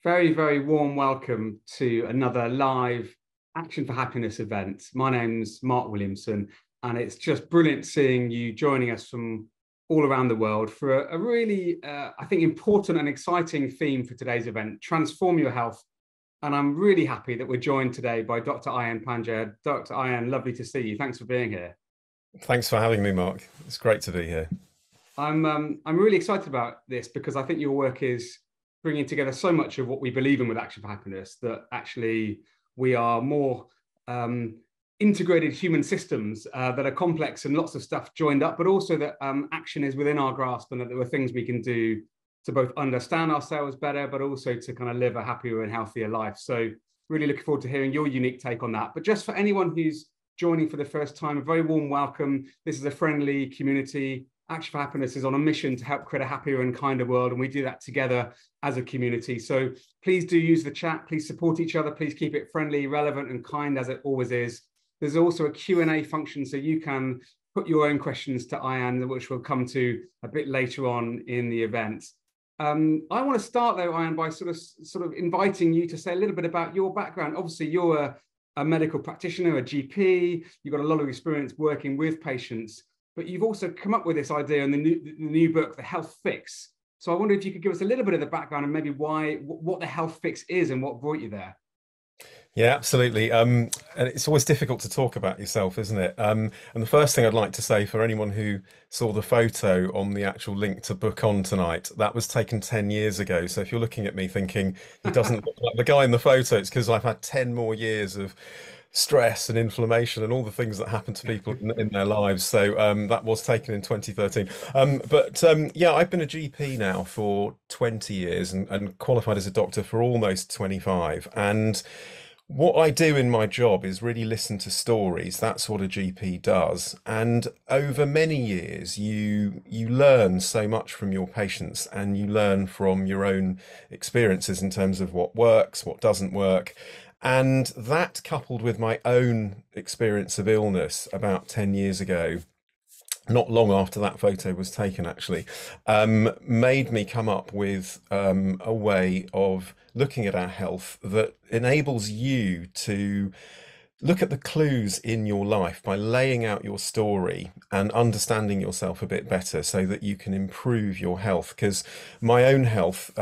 Very, very warm welcome to another live Action for Happiness event. My name's Mark Williamson, and it's just brilliant seeing you joining us from all around the world for a really, I think, important and exciting theme for today's event, Transform Your Health. And I'm really happy that we're joined today by Dr. Ayan Panja. Dr. Ayan, lovely to see you. Thanks for being here. Thanks for having me, Mark. It's great to be here. I'm really excited about this because I think your work is bringing together so much of what we believe in with Action for Happiness, that actually we are more integrated human systems that are complex and lots of stuff joined up, but also that action is within our grasp, and that there are things we can do to both understand ourselves better, but also to kind of live a happier and healthier life. So really looking forward to hearing your unique take on that. But just for anyone who's joining for the first time, a very warm welcome. This is a friendly community. Action for Happiness is on a mission to help create a happier and kinder world, and we do that together as a community. So please do use the chat, please support each other, please keep it friendly, relevant and kind as it always is. There's also a Q&A function, so you can put your own questions to Ayan, which we'll come to a bit later on in the event. I want to start though, Ayan, by sort of inviting you to say a little bit about your background. Obviously, you're a medical practitioner, a GP, you've got a lot of experience working with patients, but you've also come up with this idea in the new book, The Health Fix. So I wonder if you could give us a little bit of the background and maybe what the Health Fix is and what brought you there. Yeah, absolutely. And it's always difficult to talk about yourself, isn't it? And the first thing I'd like to say for anyone who saw the photo on the actual link to book on tonight, that was taken 10 years ago. So if you're looking at me thinking he doesn't look like the guy in the photo, it's because I've had 10 more years of stress and inflammation and all the things that happen to people in their lives. So that was taken in 2013. Yeah, I've been a GP now for 20 years and qualified as a doctor for almost 25. And what I do in my job is really listen to stories. That's what a GP does. And over many years, you learn so much from your patients, and you learn from your own experiences in terms of what works, what doesn't work. And that, coupled with my own experience of illness about 10 years ago, not long after that photo was taken, actually, made me come up with a way of looking at our health that enables you to look at the clues in your life by laying out your story and understanding yourself a bit better so that you can improve your health. Because my own health,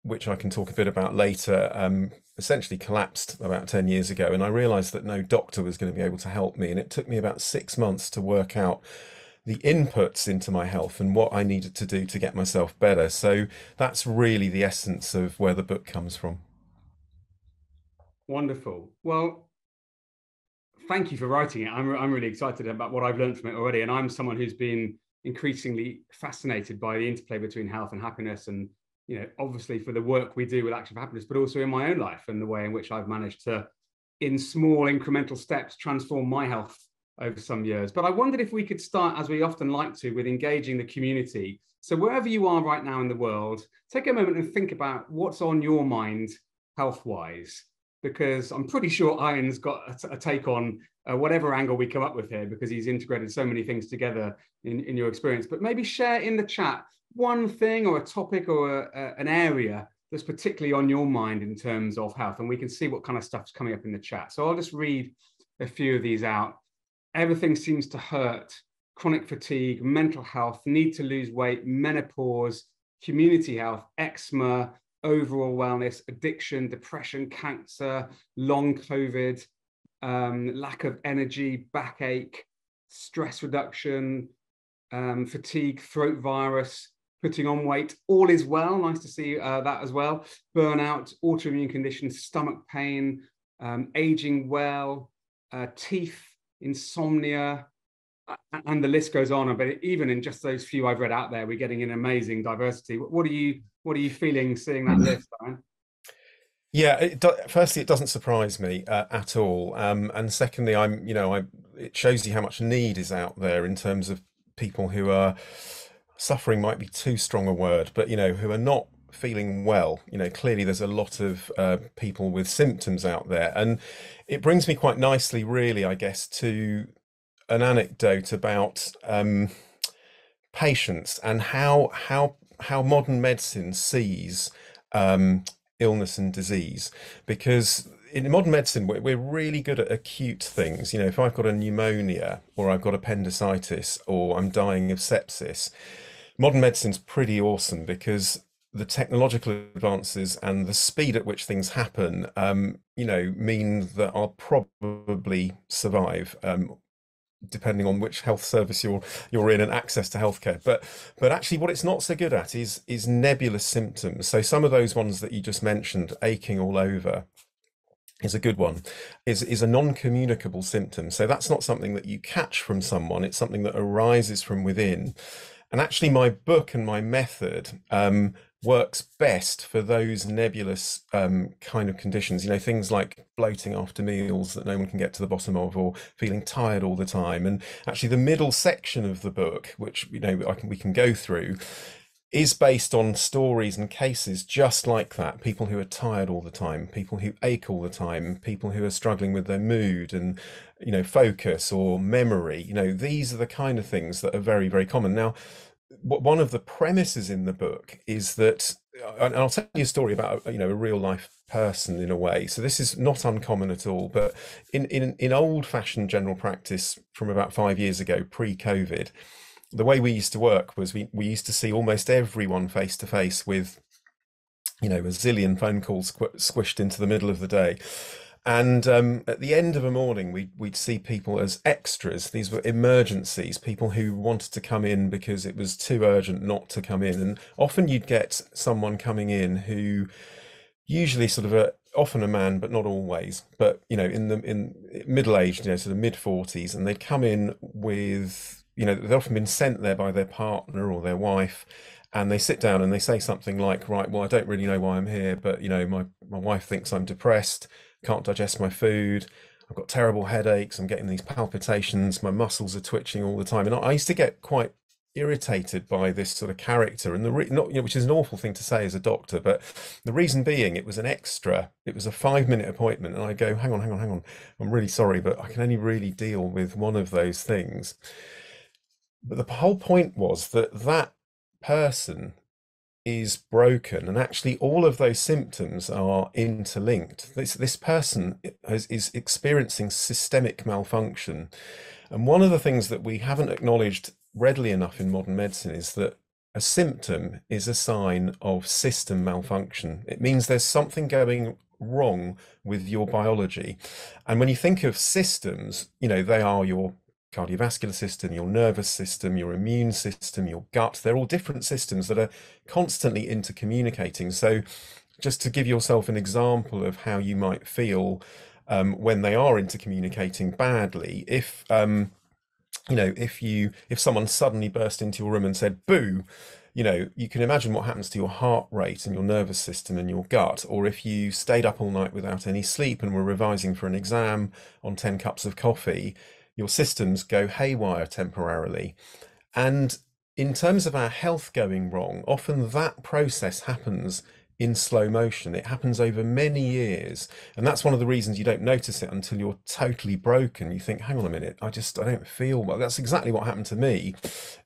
which I can talk a bit about later, essentially collapsed about 10 years ago. And I realized that no doctor was going to be able to help me. And it took me about 6 months to work out the inputs into my health and what I needed to do to get myself better. So that's really the essence of where the book comes from. Wonderful. Well, thank you for writing it. I'm really excited about what I've learned from it already. And I'm someone who's been increasingly fascinated by the interplay between health and happiness. And, obviously for the work we do with Action for Happiness, but also in my own life and the way in which I've managed to, in small incremental steps, transform my health over some years. But I wondered if we could start, as we often like to, with engaging the community. So wherever you are right now in the world, take a moment and think about what's on your mind health-wise, because I'm pretty sure Ayan's got a take on whatever angle we come up with here, because he's integrated so many things together in your experience. But maybe share in the chat one thing or a topic or an area that's particularly on your mind in terms of health, and we can see what kind of stuff's coming up in the chat. So I'll just read a few of these out. Everything seems to hurt, chronic fatigue, mental health, need to lose weight, menopause, community health, eczema, overall wellness, addiction, depression, cancer, long COVID, lack of energy, backache, stress reduction, fatigue, throat virus, putting on weight, all is well. Nice to see that as well. Burnout, autoimmune conditions, stomach pain, aging well, teeth, insomnia, and the list goes on. But even in just those few I've read out there, we're getting an amazing diversity. What are you feeling seeing that list, Ryan? Yeah, firstly, it doesn't surprise me at all. And secondly, it shows you how much need is out there in terms of people who are suffering, might be too strong a word, but who are not feeling well. Clearly there's a lot of people with symptoms out there, and it brings me quite nicely, really, I guess, to an anecdote about patients and how modern medicine sees illness and disease, because in modern medicine we're really good at acute things. You know, if I've got a pneumonia or I've got appendicitis or I'm dying of sepsis, modern medicine's pretty awesome because the technological advances and the speed at which things happen, you know, mean that I'll probably survive. Depending on which health service you're in and access to healthcare. But actually what it's not so good at is nebulous symptoms. So some of those ones that you just mentioned, aching all over, is a good one, is a non-communicable symptom. So that's not something that you catch from someone, it's something that arises from within. And actually my book and my method works best for those nebulous kind of conditions, you know, things like bloating after meals that no one can get to the bottom of, or feeling tired all the time. And actually the middle section of the book, which, you know, we can go through, is based on stories and cases just like that. People who are tired all the time, people who ache all the time, people who are struggling with their mood and, you know, focus or memory. You know, these are the kind of things that are very, very common. Now, one of the premises in the book is that, and I'll tell you a story about, you know, a real life person in a way. So this is not uncommon at all, but in old-fashioned general practice from about 5 years ago, pre-COVID, the way we used to work was we used to see almost everyone face to face with, you know, a zillion phone calls squished into the middle of the day. And at the end of a morning, we'd see people as extras. These were emergencies, people who wanted to come in because it was too urgent not to come in. And often you'd get someone coming in who usually sort of often a man, but not always, but, you know, in middle-aged, you know, sort of mid-40s, and they'd come in with, you know, they've often been sent there by their partner or their wife, and they sit down and they say something like, right, well, I don't really know why I'm here, but, you know, my wife thinks I'm depressed, can't digest my food, I've got terrible headaches, I'm getting these palpitations, my muscles are twitching all the time. And I used to get quite irritated by this sort of character, and not, you know, which is an awful thing to say as a doctor, but the reason being it was an extra, it was a 5-minute appointment, and I go, hang on, I'm really sorry, but I can only really deal with one of those things. But the whole point was that that person is broken, and actually all of those symptoms are interlinked. This person is experiencing systemic malfunction, and one of the things that we haven't acknowledged readily enough in modern medicine is that a symptom is a sign of system malfunction. It means there's something going wrong with your biology. And when you think of systems, you know, they are your cardiovascular system, your nervous system, your immune system, your gut. They're all different systems that are constantly intercommunicating. So just to give yourself an example of how you might feel when they are intercommunicating badly, if you know, if someone suddenly burst into your room and said boo, you know, you can imagine what happens to your heart rate and your nervous system and your gut. Or if you stayed up all night without any sleep and were revising for an exam on 10 cups of coffee, your systems go haywire temporarily. And in terms of our health going wrong, often that process happens in slow motion. It happens over many years. And that's one of the reasons you don't notice it until you're totally broken. You think, hang on a minute, I don't feel well. That's exactly what happened to me.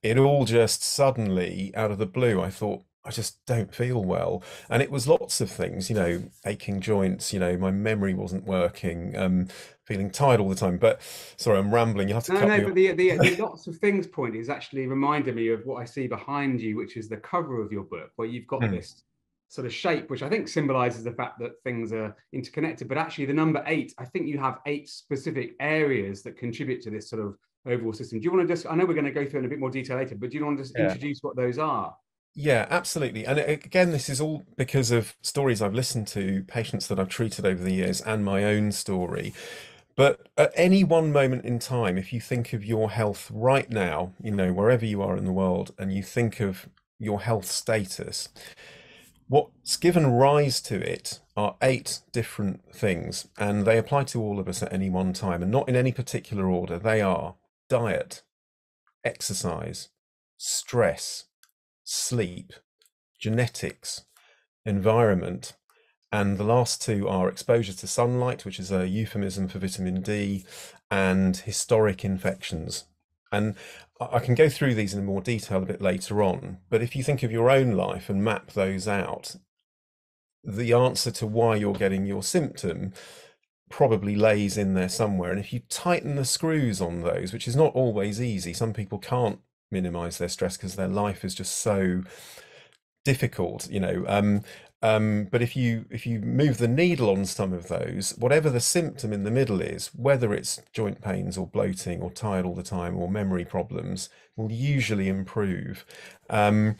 It all just suddenly, out of the blue, I thought, I just don't feel well. And it was lots of things, you know, aching joints, you know, my memory wasn't working, feeling tired all the time. But sorry, I'm rambling. You have to cut me No, but the lots of things point is actually reminded me of what I see behind you, which is the cover of your book, where you've got this sort of shape, which I think symbolizes the fact that things are interconnected. But actually, the number 8, I think you have 8 specific areas that contribute to this sort of overall system. Do you want to just, I know we're going to go through in a bit more detail later, but do you want to just introduce what those are? Yeah, absolutely. And again, this is all because of stories I've listened to, patients that I've treated over the years, and my own story. But at any one moment in time, if you think of your health right now, you know, wherever you are in the world, and you think of your health status, what's given rise to it are 8 different things, and they apply to all of us at any one time, and not in any particular order. They are diet, exercise, stress, sleep, genetics, environment, and the last 2 are exposure to sunlight, which is a euphemism for vitamin D, and historic infections. And I can go through these in more detail a bit later on, but if you think of your own life and map those out, the answer to why you're getting your symptom probably lays in there somewhere. And if you tighten the screws on those, which is not always easy, some people can't minimize their stress because their life is just so difficult, but if you move the needle on some of those, whatever the symptom in the middle is, whether it's joint pains or bloating or tired all the time or memory problems, will usually improve. Wait,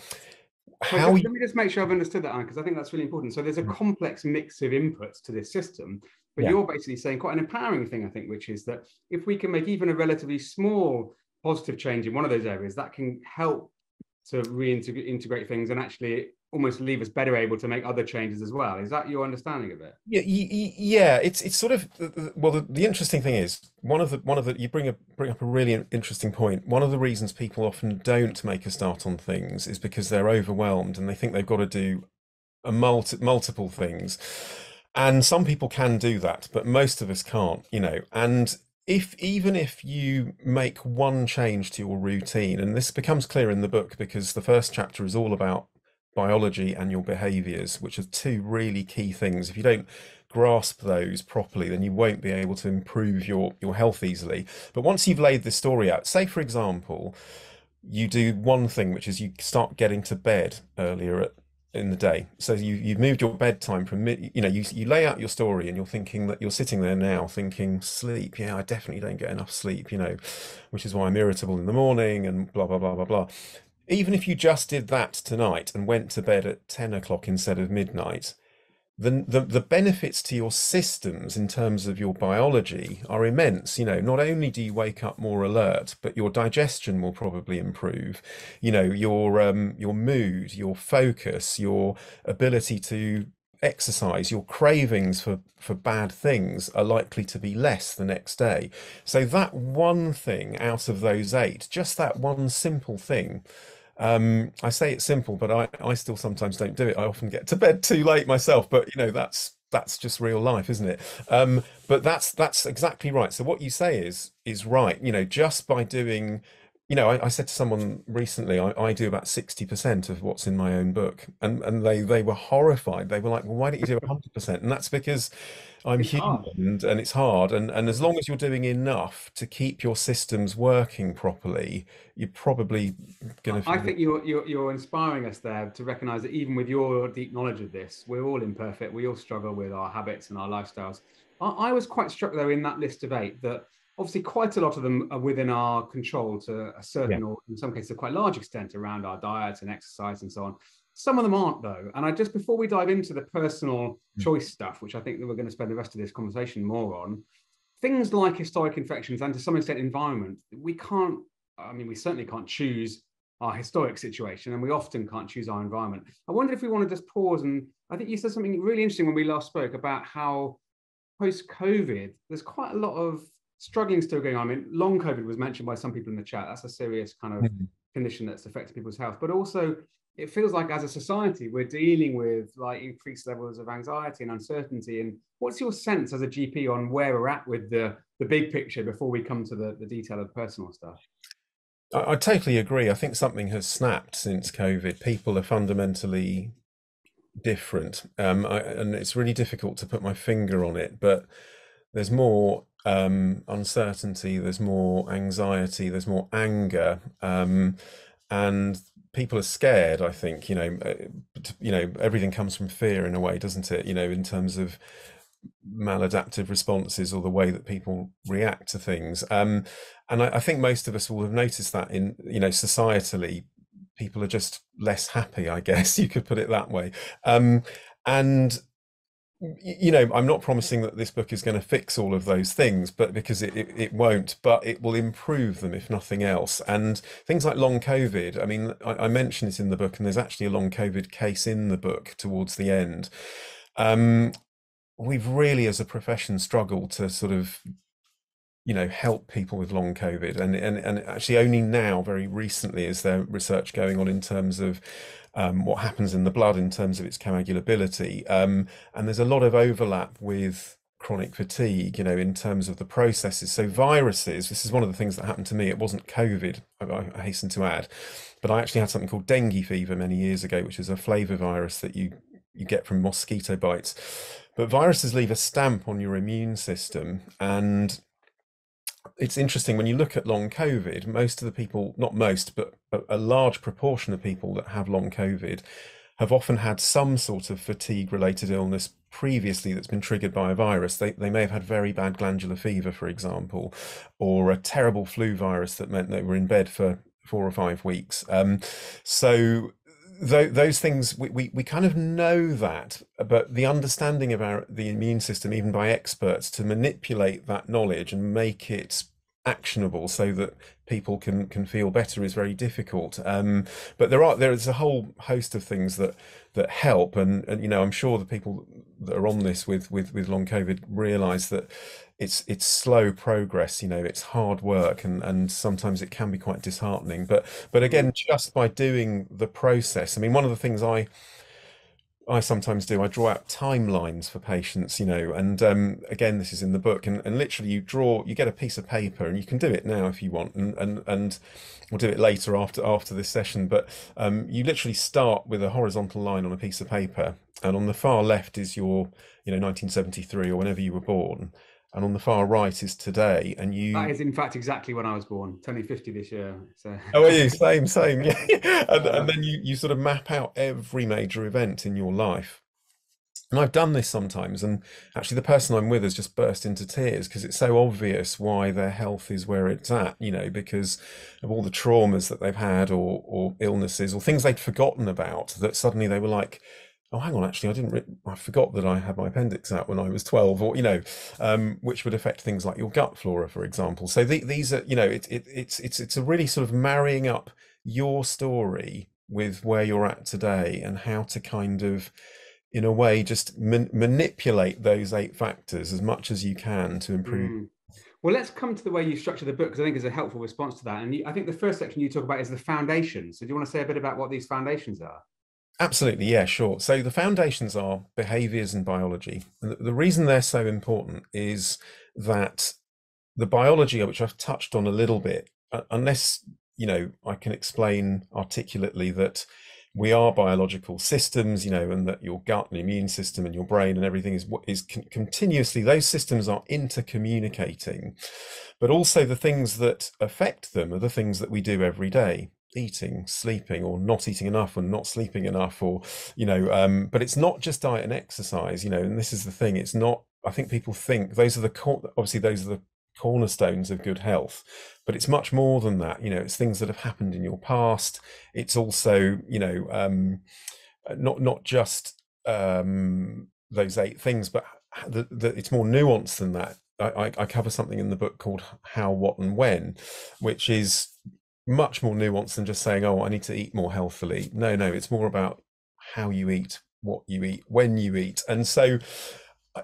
How let me just make sure I've understood that, Anne, because I think that's really important. So there's a complex mix of inputs to this system, but Yeah. you're basically saying quite an empowering thing, I think, which is that if we can make even a relatively small positive change in one of those areas, that can help to reintegrate things and actually almost leave us better able to make other changes as well. Is that your understanding of it? Yeah, it's sort of well, the interesting thing is one of the you bring up a really interesting point. One of the reasons people often don't make a start on things is because they're overwhelmed and they think they've got to do multiple things. And some people can do that, but most of us can't, And even if you make one change to your routine, and this becomes clear in the book because the first chapter is all about biology and your behaviors, which are two really key things. If you don't grasp those properly, then you won't be able to improve your health easily. But once you've laid this story out, say for example, you do one thing, which is you start getting to bed earlier in the day. So you've moved your bedtime from you lay out your story and you're thinking that you're sitting there now thinking sleep. Yeah, I definitely don't get enough sleep, which is why I'm irritable in the morning and blah, blah, blah, blah, blah. Even if you just did that tonight and went to bed at 10 o'clock instead of midnight, the benefits to your systems in terms of your biology are immense. Not only do you wake up more alert, but your digestion will probably improve. Your mood, your focus, your ability to exercise, your cravings for bad things are likely to be less the next day. So that one thing out of those eight, just that one simple thing, I say it's simple, but I still sometimes don't do it. I often get to bed too late myself, but that's just real life, isn't it? But that's exactly right. So what you say is right. Just by doing, I said to someone recently, I do about 60% of what's in my own book, and they were horrified. They were like, well, why don't you do 100%? And that's because I'm It's human hard. and it's hard. And as long as you're doing enough to keep your systems working properly, you're probably going to I feel. think you're inspiring us there to recognize that even with your deep knowledge of this, we're all imperfect. We all struggle with our habits and our lifestyles. I was quite struck though in that list of eight that obviously quite a lot of them are within our control to a Yeah. certain, or in some cases, a quite large extent around our diet and exercise and so on. Some of them aren't though. And I just before we dive into the personal choice stuff, which I think that we're going to spend the rest of this conversation more on, things like historic infections and to some extent environment, we can't, I mean, we certainly can't choose our historic situation and we often can't choose our environment. I wondered if we want to just pause, and I think you said something really interesting when we last spoke about how post-COVID, there's quite a lot of struggling still going on. I mean, long COVID was mentioned by some people in the chat. That's a serious kind of Mhm. condition that's affecting people's health, but also it feels like as a society we're dealing with like increased levels of anxiety and uncertainty. And what's your sense as a GP on where we're at with the big picture before we come to the detail of personal stuff? I totally agree. I think something has snapped since COVID. People are fundamentally different, and it's really difficult to put my finger on it, but there's more uncertainty, there's more anxiety, there's more anger, and people are scared. I think everything comes from fear in a way, doesn't it? In terms of maladaptive responses or the way that people react to things. And I think most of us will have noticed that in societally, people are just less happy, I guess you could put it that way. And I'm not promising that this book is going to fix all of those things, but because it won't, but it will improve them if nothing else. And things like long COVID, I mean, I mention it in the book, and there's actually a long COVID case in the book towards the end. We've really, as a profession, struggled to sort of help people with long COVID, and actually only now, very recently, is there research going on in terms of what happens in the blood in terms of its coagulability, and there's a lot of overlap with chronic fatigue, in terms of the processes. So viruses, this is one of the things that happened to me. It wasn't COVID, I hasten to add, but I actually had something called dengue fever many years ago, which is a flavivirus that you you get from mosquito bites. But viruses leave a stamp on your immune system, and it's interesting when you look at long COVID, most of the people, not most, but a large proportion of people that have long COVID have often had some sort of fatigue related illness previously that's been triggered by a virus. They may have had very bad glandular fever, for example, or a terrible flu virus that meant they were in bed for 4 or 5 weeks. So those things we kind of know that, but the understanding of the immune system, even by experts, to manipulate that knowledge and make it actionable so that people can feel better is very difficult. But there is a whole host of things that help, and you know, I'm sure the people that are on this with long COVID realize that it's slow progress, you know, it's hard work, and sometimes it can be quite disheartening. But again, just by doing the process, I mean, one of the things I sometimes do, I draw out timelines for patients, you know, and again, this is in the book, and literally you get a piece of paper, and you can do it now if you want, and we'll do it later after this session, but you literally start with a horizontal line on a piece of paper, and on the far left is your, you know, 1973 or whenever you were born, and on the far right is today, and That is in fact exactly when I was born, turning 50 this year. So Oh, are you? Same, yeah. And then you sort of map out every major event in your life. And I've done this sometimes, and actually the person I'm with has just burst into tears because it's so obvious why their health is where it's at, you know, because of all the traumas that they've had, or illnesses, or things they'd forgotten about, that suddenly they were like, oh, hang on, actually, I forgot that I had my appendix out when I was 12, or, you know, which would affect things like your gut flora, for example. So these are, you know, it's a really sort of marrying up your story with where you're at today, and how to kind of, in a way, just manipulate those 8 factors as much as you can to improve. Well, let's come to the way you structure the book, because I think is a helpful response to that. And I think the first section you talk about is the foundations. So do you want to say a bit about what these foundations are? Absolutely, yeah, sure. So the foundations are behaviors and biology. And the reason they're so important is that the biology, which I've touched on a little bit, unless, you know, I can explain articulately that we are biological systems, you know, and that your gut and immune system and your brain and everything is continuously, those systems are intercommunicating, but also the things that affect them are the things that we do every day: eating, sleeping, or not eating enough and not sleeping enough, or, you know, but it's not just diet and exercise, you know, and this is the thing, it's not, I think people think those are obviously those are the cornerstones of good health, but it's much more than that. You know, it's things that have happened in your past. It's also, you know, not just those 8 things, but it's more nuanced than that. I cover something in the book called How, What, and When, which is much more nuanced than just saying, oh, I need to eat more healthily. No, it's more about how you eat, what you eat, when you eat. And so,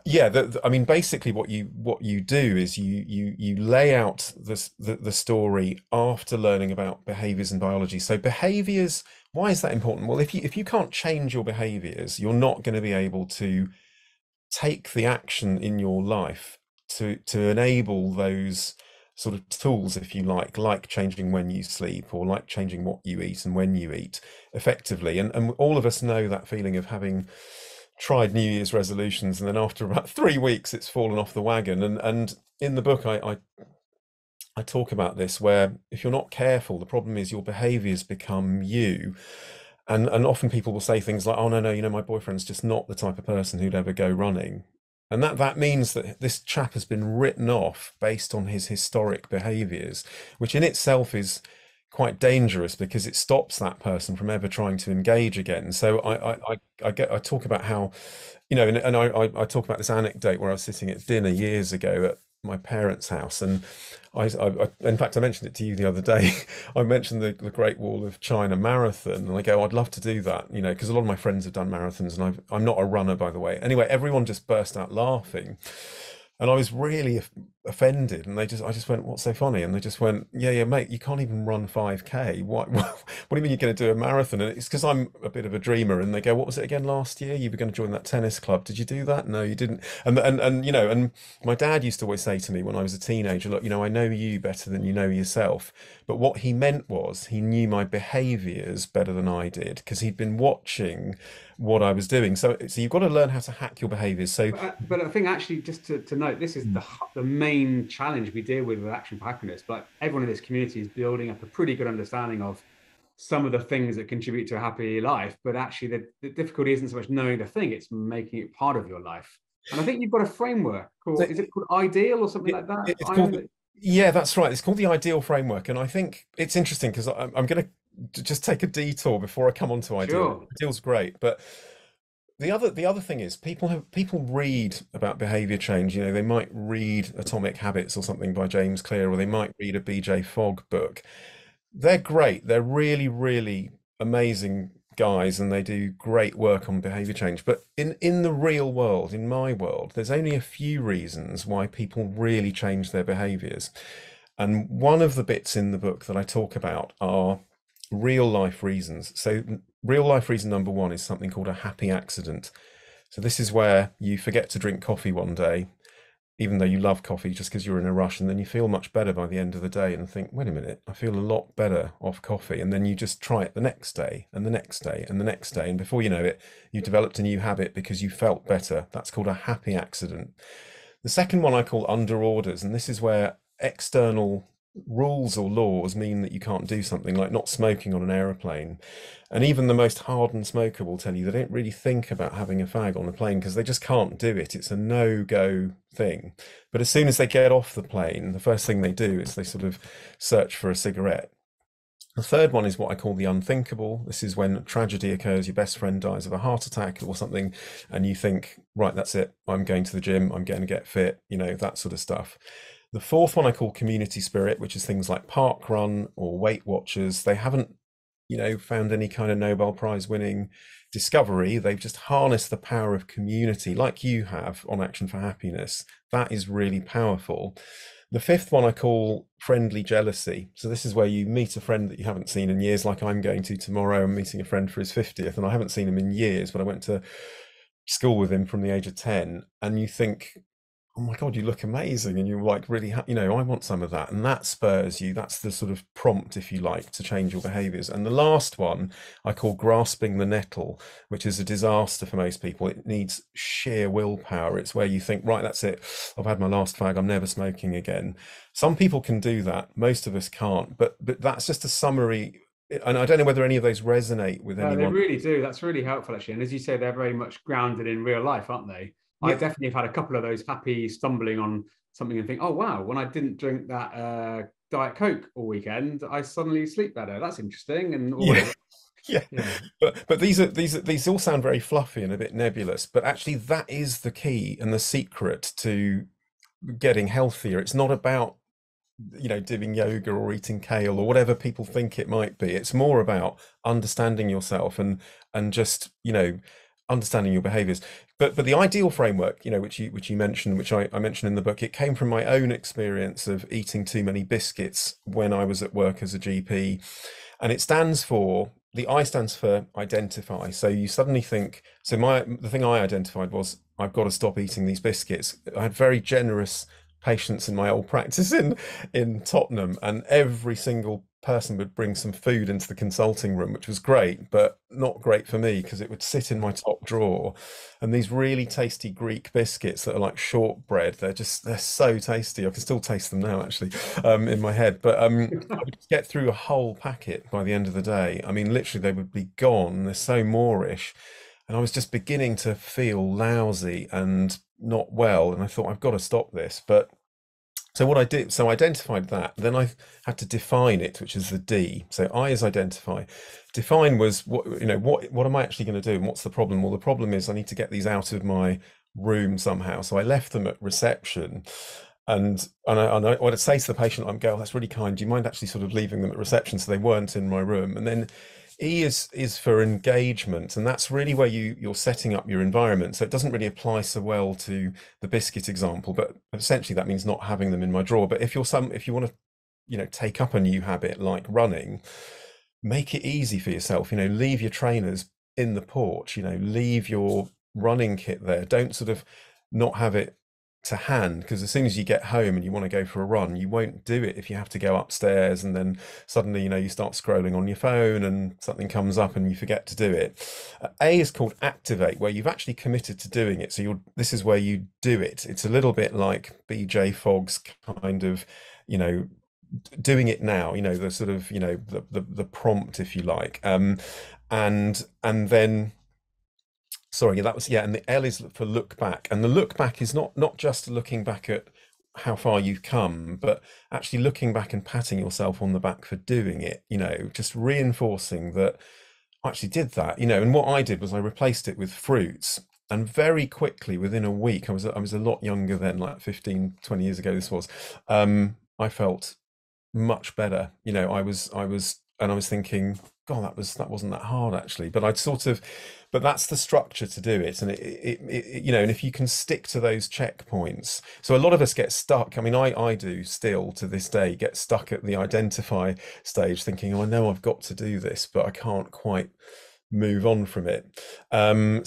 yeah, I mean, basically what you do is you lay out the story after learning about behaviors and biology. So behaviors, why is that important? Well, if you can't change your behaviors, you're not going to be able to take the action in your life to enable those sort of tools, if you like changing when you sleep, or like changing what you eat and when you eat effectively. And all of us know that feeling of having tried New Year's resolutions, and then after about 3 weeks it's fallen off the wagon. And in the book I talk about this, where if you're not careful, the problem is your behaviors become you. And often people will say things like, oh, no, you know, my boyfriend's just not the type of person who'd ever go running. And that means that this chap has been written off based on his historic behaviors, which in itself is quite dangerous, because it stops that person from ever trying to engage again. So I talk about how, you know, and I talk about this anecdote where I was sitting at dinner years ago at my parents' house, and I in fact I mentioned it to you the other day. I mentioned the Great Wall of China marathon, and I go, I'd love to do that, you know, because a lot of my friends have done marathons, and I'm not a runner, by the way. Anyway, everyone just burst out laughing. And I was really offended, and I just went, "What's so funny?" And they just went, "Yeah, mate, you can't even run 5K. What do you mean you're going to do a marathon?" And it's because I'm a bit of a dreamer. And they go, "What was it again last year? You were going to join that tennis club. Did you do that? No, you didn't." And and my dad used to always say to me when I was a teenager, "Look, I know you better than you know yourself." But what he meant was he knew my behaviors better than I did because he'd been watching what I was doing. So you've got to learn how to hack your behaviors. So But I think actually, just to note, this is the main challenge we deal with Action for Happiness. But everyone in this community is building up a pretty good understanding of some of the things that contribute to a happy life. But actually, the difficulty isn't so much knowing the thing; it's making it part of your life. And I think you've got a framework called, is it called Ideal or something like that? it's called, yeah, that's right. It's called the Ideal Framework. And I think it's interesting because I'm going to just take a detour before I come on to Ideal. Sure. Ideal's great, but the other thing is people read about behavior change. They might read Atomic Habits or something by James Clear, or they might read a BJ Fogg book. They're great. They're really, really amazing guys, and they do great work on behavior change. But in the real world, in my world, there's only a few reasons why people really change their behaviors. And one of the bits in the book that I talk about are real life reasons. So real life reason number one is something called a happy accident. So this is where you forget to drink coffee one day, even though you love coffee, just because you're in a rush, and then you feel much better by the end of the day and think, wait a minute, I feel a lot better off coffee. And then you just try it the next day and the next day and the next day. And before you know it, you've developed a new habit because you felt better. That's called a happy accident. The second one I call under orders, and this is where external rules or laws mean that you can't do something, like not smoking on an aeroplane. And even the most hardened smoker will tell you they don't really think about having a fag on the plane because they just can't do it. It's a no-go thing. But as soon as they get off the plane, the first thing they do is they sort of search for a cigarette. The third one is what I call the unthinkable. This is when tragedy occurs, your best friend dies of a heart attack or something, and you think, right, that's it. I'm going to the gym, I'm going to get fit, that sort of stuff. The fourth one I call community spirit, which is things like park run or Weight Watchers. They haven't, found any kind of Nobel Prize winning discovery. They've just harnessed the power of community like you have on Action for Happiness. That is really powerful. The fifth one I call friendly jealousy. So this is where you meet a friend that you haven't seen in years, like I'm going to tomorrow. I'm meeting a friend for his 50th, and I haven't seen him in years, but I went to school with him from the age of 10, and you think, oh my God, you look amazing. And you're like, really, I want some of that. And that spurs you. That's the sort of prompt, if you like, to change your behaviors. And the last one I call grasping the nettle, which is a disaster for most people. It needs sheer willpower. It's where you think, right, that's it. I've had my last fag. I'm never smoking again. Some people can do that. Most of us can't. But that's just a summary. And I don't know whether any of those resonate with anyone. They really do. That's really helpful, actually. And as you say, they're very much grounded in real life, aren't they? I definitely have had a couple of those happy stumbling on something and think, oh, wow, when I didn't drink that Diet Coke all weekend, I suddenly sleep better. That's interesting. And yeah. But these all sound very fluffy and a bit nebulous, but actually that is the key and the secret to getting healthier. It's not about doing yoga or eating kale or whatever people think it might be. It's more about understanding yourself and just understanding your behaviors. But the ideal framework, which you mentioned, which I mentioned in the book, it came from my own experience of eating too many biscuits when I was at work as a GP. And it stands for, the I stands for identify. So you suddenly think, the thing I identified was, I've got to stop eating these biscuits. I had very generous patients in my old practice in Tottenham, and every single person would bring some food into the consulting room, which was great, but not great for me because it would sit in my top drawer. And these really tasty Greek biscuits that are like shortbread, they're so tasty. I can still taste them now, actually, in my head. But I would get through a whole packet by the end of the day. I mean, literally, they would be gone. They're so Moorish. And I was just beginning to feel lousy and not well. And I thought, I've got to stop this. But so what I did, so I identified that. Then I had to define it, which is the D. So I is identify. Define was what am I actually going to do, and what's the problem? Well, the problem is I need to get these out of my room somehow. So I left them at reception, and I would say to the patient, "I'm Gail, that's really kind. Do you mind actually sort of leaving them at reception?" So they weren't in my room. And then E is for engagement, and that's really where you're setting up your environment. So it doesn't really apply so well to the biscuit example, but essentially that means not having them in my drawer. But if you want to, take up a new habit like running, make it easy for yourself. Leave your trainers in the porch. Leave your running kit there. Don't sort of not have it to hand, because as soon as you get home and you want to go for a run, you won't do it if you have to go upstairs, and then suddenly you start scrolling on your phone and something comes up and you forget to do it. A is called activate, where you've actually committed to doing it, so this is where you do it. It's a little bit like BJ Fogg's kind of doing it now, the sort of the prompt, if you like. And then, sorry, that was, yeah, and the L is for look back. And the look back is not just looking back at how far you've come, but actually looking back and patting yourself on the back for doing it, just reinforcing that I actually did that, and what I did was I replaced it with fruits. And very quickly, within a week, I was a lot younger then, like 15, 20 years ago this was, I felt much better. I was thinking, God, that wasn't that hard actually. But but that's the structure to do it. And and if you can stick to those checkpoints. So a lot of us get stuck. I mean, I do still to this day get stuck at the identify stage, thinking, oh, I know I've got to do this, but I can't quite move on from it. It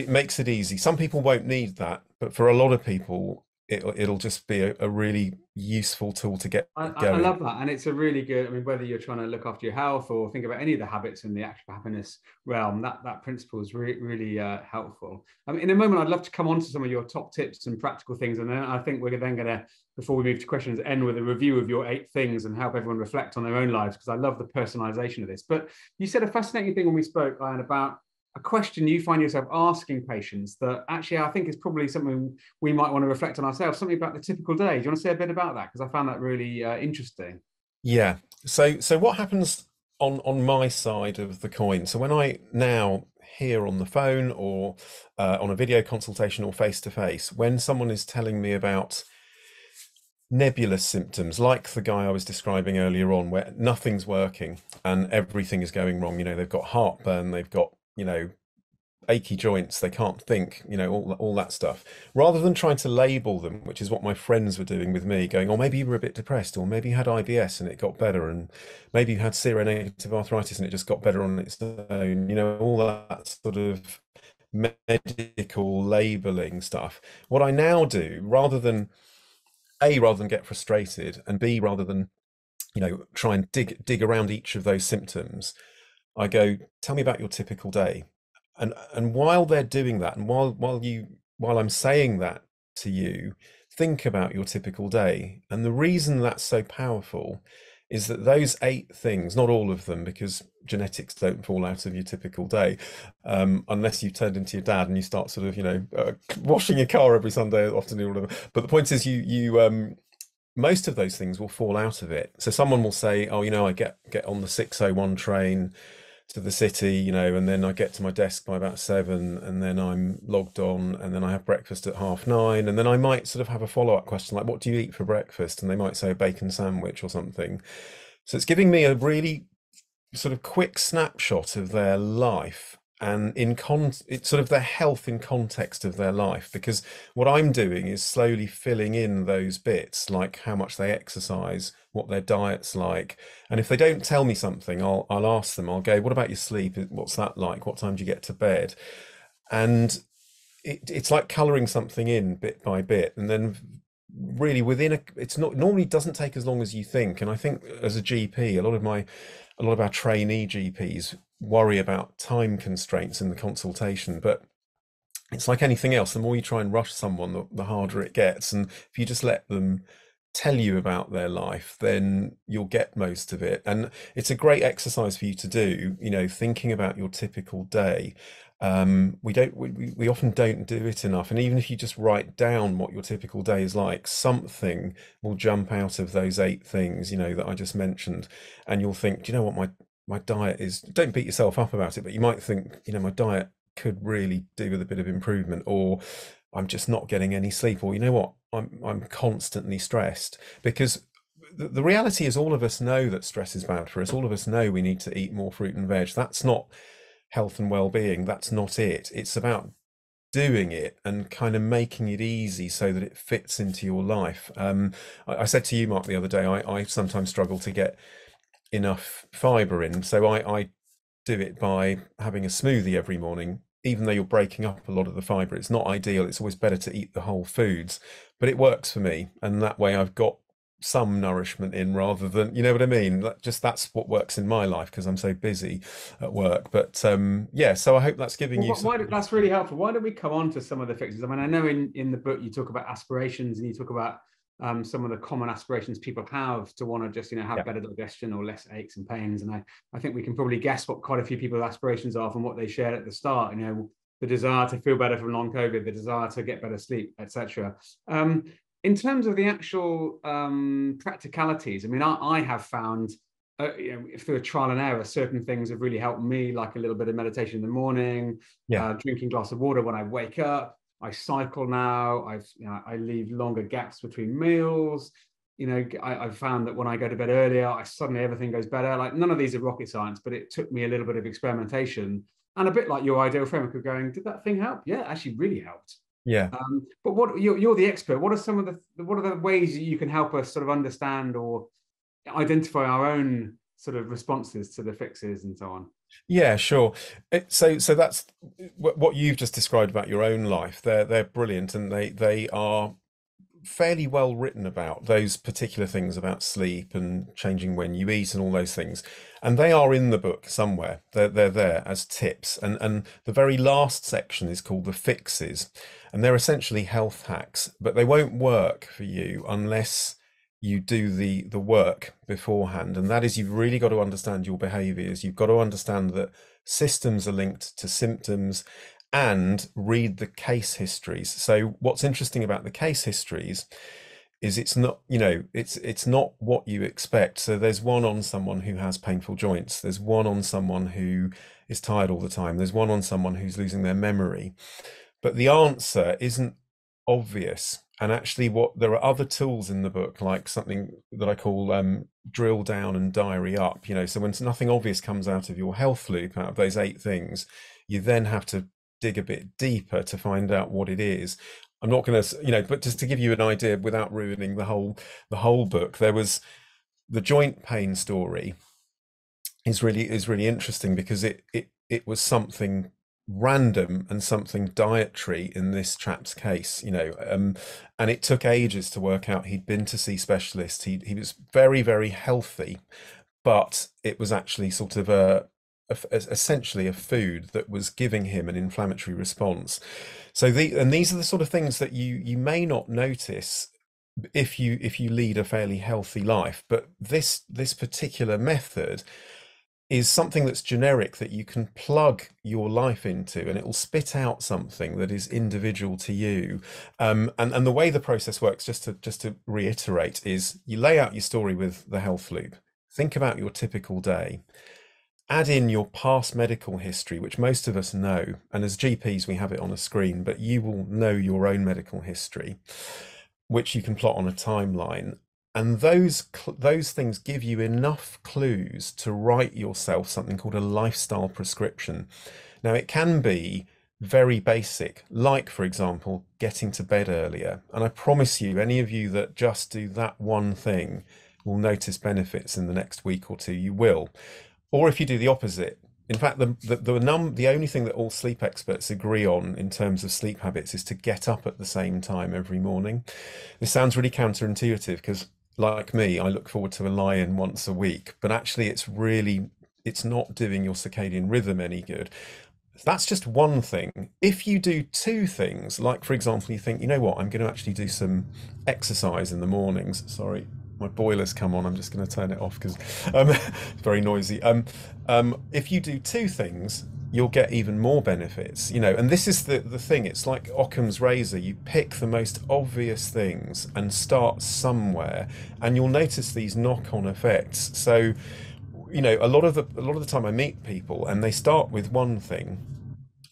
makes it easy. Some people won't need that, but for a lot of people, it'll just be a really useful tool to get going. I love that, and it's a really good. I mean, whether you're trying to look after your health or think about any of the habits in the actual happiness realm, that principle is really helpful. I mean, in a moment, I'd love to come on to some of your top tips and practical things, and then I think we're then going to, before we move to questions, end with a review of your 8 things and help everyone reflect on their own lives, because I love the personalization of this. But you said a fascinating thing when we spoke, Ayan, about a question you find yourself asking patients that actually I think is probably something we might want to reflect on ourselves, something about the typical day. Do you want to say a bit about that? Because I found that really interesting. Yeah. So what happens on my side of the coin? So when I now hear on the phone or on a video consultation or face to face, when someone is telling me about nebulous symptoms, like the guy I was describing earlier on, where nothing's working and everything is going wrong, they've got heartburn, they've got achy joints, they can't think, all that stuff. Rather than trying to label them, which is what my friends were doing with me, going, oh, maybe you were a bit depressed, or maybe you had IBS and it got better, and maybe you had seronegative arthritis and it just got better on its own, all that sort of medical labeling stuff. What I now do, rather than get frustrated, and B, rather than try and dig around each of those symptoms, I go, tell me about your typical day. And while they're doing that, and while I'm saying that to you, think about your typical day. And the reason that's so powerful is that those 8 things, not all of them, because genetics don't fall out of your typical day, unless you've turned into your dad and you start sort of, washing your car every Sunday afternoon or whatever. But the point is, most of those things will fall out of it. So someone will say, oh, I get on the 6:01 train to the city, and then I get to my desk by about 7, and then I'm logged on, and then I have breakfast at 9:30, and then I might sort of have a follow-up question like, what do you eat for breakfast? And they might say a bacon sandwich or something. So it's giving me a really sort of quick snapshot of their life, and it's sort of their health in context of their life, because what I'm doing is slowly filling in those bits, like how much they exercise, what their diet's like. And if they don't tell me something, I'll ask them, I'll go, what about your sleep? What's that like? What time do you get to bed? And it's like coloring something in bit by bit, and then really it's not normally doesn't take as long as you think. And I think as a GP, a lot of our trainee GPs worry about time constraints in the consultation, but it's like anything else. The more you try and rush someone, the harder it gets. And if you just let them tell you about their life, then you'll get most of it. And it's a great exercise for you to do, thinking about your typical day. We often don't do it enough. And even if you just write down what your typical day is like, something will jump out of those 8 things, that I just mentioned. And you'll think, do you know what my diet is? Don't beat yourself up about it, but you might think, my diet could really do with a bit of improvement, or I'm just not getting any sleep, or I'm constantly stressed. Because the reality is all of us know that stress is bad for us. All of us know we need to eat more fruit and veg. That's not health and well-being. That's not it. It's about doing it and kind of making it easy so that it fits into your life. I said to you, Mark, the other day, I sometimes struggle to get enough fiber in. So I do it by having a smoothie every morning. Even though you're breaking up a lot of the fiber, it's not ideal. It's always better to eat the whole foods, but it works for me. And that way I've got some nourishment in rather than, you know what I mean? That's what works in my life because I'm so busy at work. But yeah, so I hope that's giving you some. That's really helpful. Why don't we come on to some of the fixes? I mean, I know in the book you talk about aspirations and you talk about some of the common aspirations people have to want to just, have better digestion or less aches and pains. And I think we can probably guess what quite a few people's aspirations are from what they shared at the start. The desire to feel better from long COVID, the desire to get better sleep, etc. In terms of the actual practicalities, I mean, I have found, through a trial and error, certain things have really helped me, like a little bit of meditation in the morning, drinking a glass of water when I wake up. I cycle now. I leave longer gaps between meals. I've found that when I go to bed earlier, everything goes better. Like, none of these are rocket science, but it took me a little bit of experimentation and a bit like your ideal framework of going, did that thing help? Yeah, it actually really helped. Yeah. But what you're the expert. What are the ways that you can help us sort of understand or identify our own sort of responses to the fixes and so on? Yeah, sure. So that's what you've just described about your own life. They're brilliant, and they are fairly well written about those particular things about sleep and changing when you eat and all those things. And they are in the book somewhere. They're there as tips. And the very last section is called the fixes. And they're essentially health hacks, but they won't work for you unless you do the work beforehand. And that is, you've really got to understand your behaviors. You've got to understand that systems are linked to symptoms and read the case histories. So what's interesting about the case histories is it's not, it's not what you expect. So there's one on someone who has painful joints. There's one on someone who is tired all the time. There's one on someone who's losing their memory. But the answer isn't obvious. And actually, there are other tools in the book, like something that I call drill down and diary up. So when nothing obvious comes out of your health loop, out of those 8 things, you then have to dig a bit deeper to find out what it is. I'm not going to, but just to give you an idea without ruining the whole book, there was the joint pain story is really interesting because it was something random and something dietary in this chap's case, and it took ages to work out he'd been to see specialists. He was very, very healthy, but it was actually sort of essentially a food that was giving him an inflammatory response. So these are the sort of things that you may not notice if you lead a fairly healthy life, but this particular method is something that's generic that you can plug your life into, and it will spit out something that is individual to you. And the way the process works, just to reiterate, is you lay out your story with the health loop. Think about your typical day. Add in your past medical history, which most of us know, and as GPs we have it on a screen, but you will know your own medical history, which you can plot on a timeline. And those things give you enough clues to write yourself something called a lifestyle prescription. Now, it can be very basic, like, for example, getting to bed earlier. And I promise you, any of you that just do that one thing will notice benefits in the next week or 2. You will. Or if you do the opposite. In fact, the only thing that all sleep experts agree on in terms of sleep habits is to get up at the same time every morning. This sounds really counterintuitive because, like me, I look forward to a lie-in once a week, but actually it's not doing your circadian rhythm any good. That's just one thing. If you do 2 things, like, for example, you think, you know what, I'm going to actually do some exercise in the mornings. Sorry, my boiler's come on. I'm just going to turn it off because it's very noisy. If you do 2 things, you'll get even more benefits, and this is the thing. It's like Occam's razor. You pick the most obvious things and start somewhere, and you'll notice these knock-on effects. So, a lot of the time I meet people and they start with one thing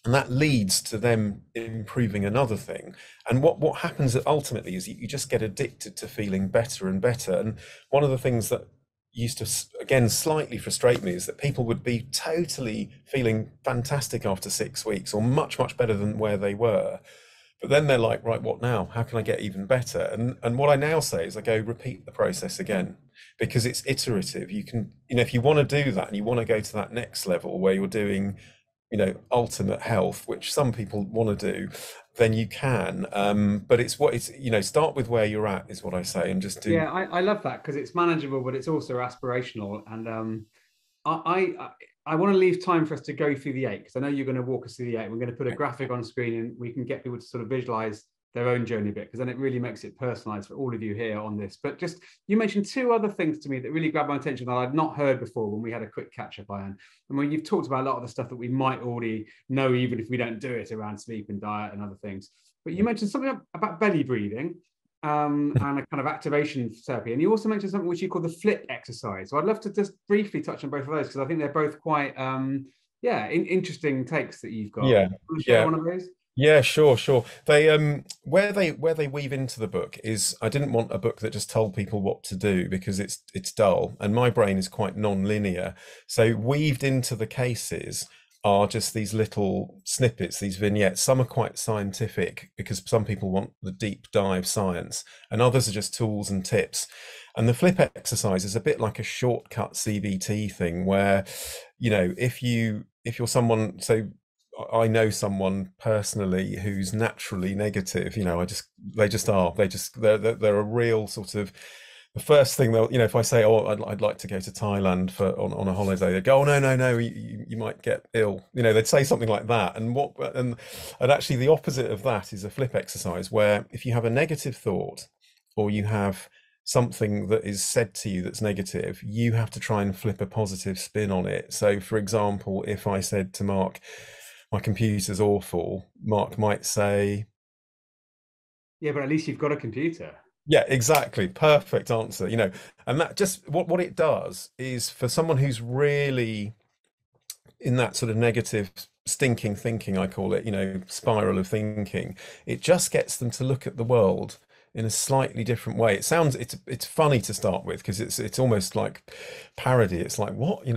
and that leads to them improving another thing. And what happens ultimately is you just get addicted to feeling better and better. And one of the things that used to, again, slightly frustrate me is that people would be totally feeling fantastic after 6 weeks, or much better than where they were. But then they're like, right, what now? How can I get even better? And what I now say is I go, repeat the process again, because it's iterative. You can, if you want to do that and you want to go to that next level where you're doing, ultimate health, which some people want to do, then you can. But it's start with where you're at is what I say, and just do. Yeah, I love that, because it's manageable, but it's also aspirational. And I want to leave time for us to go through the 8, because I know you're going to walk us through the 8. We're going to put a graphic on screen, and we can get people to sort of visualize their own journey a bit, because then it really makes it personalized for all of you here on this. But just, you mentioned 2 other things to me that really grabbed my attention that I'd not heard before when we had a quick catch up, Ayan. And when you've talked about a lot of the stuff that we might already know, even if we don't do it, around sleep and diet and other things. But you mentioned something about belly breathing, and a kind of activation therapy. And you also mentioned something which you call the flip exercise. So I'd love to just briefly touch on both of those, because I think they're both quite, interesting takes that you've got. Yeah, Want to share one of those? Yeah, sure. They where they weave into the book is, I didn't want a book that just told people what to do, because it's dull, and my brain is quite non-linear. So weaved into the cases are just these little snippets, these vignettes. Some are quite scientific, because some people want the deep dive science, and others are just tools and tips. And the flip exercise is a bit like a shortcut CBT thing, where, if you're someone, so I know someone personally who's naturally negative. They're a real sort of, the first thing they'll, if I say, oh, I'd like to go to Thailand on a holiday, they go, oh, no, you might get ill. They'd say something like that. And actually the opposite of that is a flip exercise, where if you have a negative thought, or you have something that is said to you that's negative, you have to try and flip a positive spin on it. So for example, if I said to Mark, my computer's awful, Mark might say, yeah, but at least you've got a computer. Yeah, exactly. Perfect answer. And that just, what it does is, for someone who's really in that sort of negative stinking thinking, I call it, spiral of thinking, it just gets them to look at the world in a slightly different way. It's funny to start with, because it's almost like parody. It's like, what,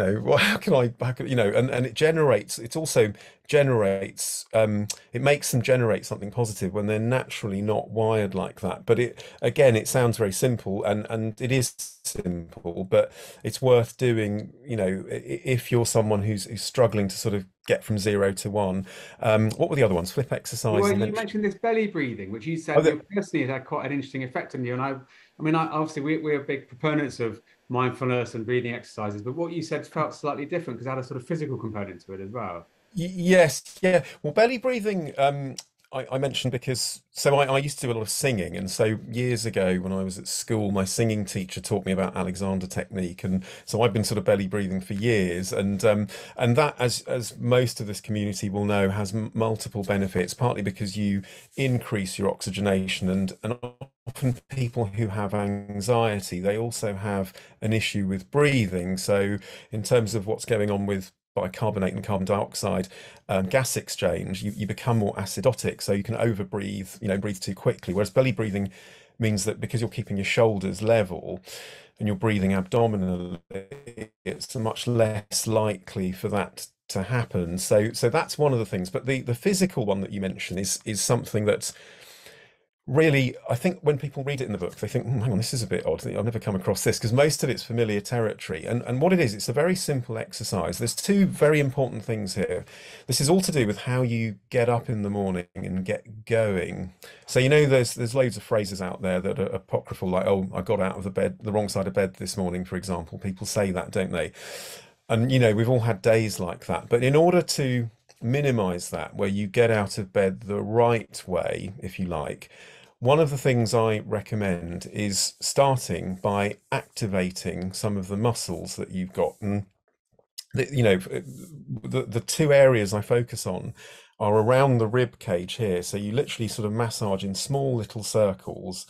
how can I, and it also generates, it makes them generate something positive when they're naturally not wired like that. But it sounds very simple, and it is simple, but it's worth doing, if you're someone who's struggling to sort of get from 0 to 1. What were the other ones? Flip exercise. Well, you mentioned this belly breathing, which you said personally had quite an interesting effect on you. And obviously we're big proponents of mindfulness and breathing exercises, but what you said felt slightly different, because it had a sort of physical component to it as well. Yes, yeah. Well, belly breathing, I mentioned because, so I used to do a lot of singing, and so years ago when I was at school, my singing teacher taught me about Alexander technique, and so I've been sort of belly breathing for years, and that, as most of this community will know, has multiple benefits. Partly because you increase your oxygenation, and often people who have anxiety, they also have an issue with breathing. So in terms of what's going on with bicarbonate and carbon dioxide gas exchange, you become more acidotic, so you can overbreathe, breathe too quickly. Whereas belly breathing means that, because you're keeping your shoulders level and you're breathing abdominally, it's much less likely for that to happen. So that's one of the things. But the physical one that you mentioned is something that's really, I think when people read it in the book, they think, hang on, this is a bit odd. I've never come across this, because most of it's familiar territory. And what it is, it's a very simple exercise. There's 2 very important things here. This is all to do with how you get up in the morning and get going. So, there's loads of phrases out there that are apocryphal, like, oh, I got out of the wrong side of bed this morning, for example. People say that, don't they? And, we've all had days like that. But in order to minimize that, where you get out of bed the right way, if you like, one of the things I recommend is starting by activating some of the muscles that you've got. And the 2 areas I focus on are around the rib cage here. So you literally sort of massage in small little circles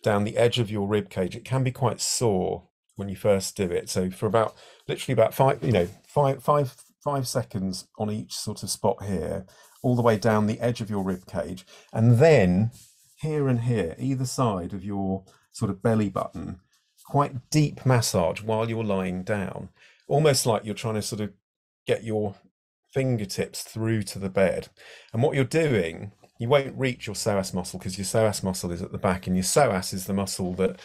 down the edge of your rib cage. It can be quite sore when you first do it. So for literally about 5 seconds on each sort of spot here, all the way down the edge of your rib cage, and then here and here, either side of your sort of belly button, quite deep massage while you're lying down, almost like you're trying to sort of get your fingertips through to the bed. And what you're doing, you won't reach your psoas muscle because your psoas muscle is at the back, and your psoas is the muscle that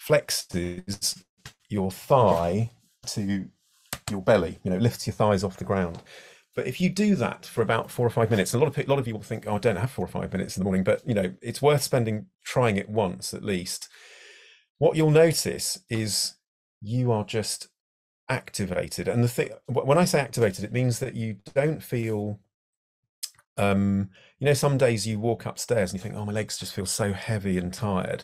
flexes your thigh to your belly, lifts your thighs off the ground. But if you do that for about 4 or 5 minutes, a lot of you will think, oh, I don't have 4 or 5 minutes in the morning, but it's worth trying it once at least. What you'll notice is you are just activated. And the thing, when I say activated, it means that you don't feel, some days you walk upstairs and you think, oh, my legs just feel so heavy and tired.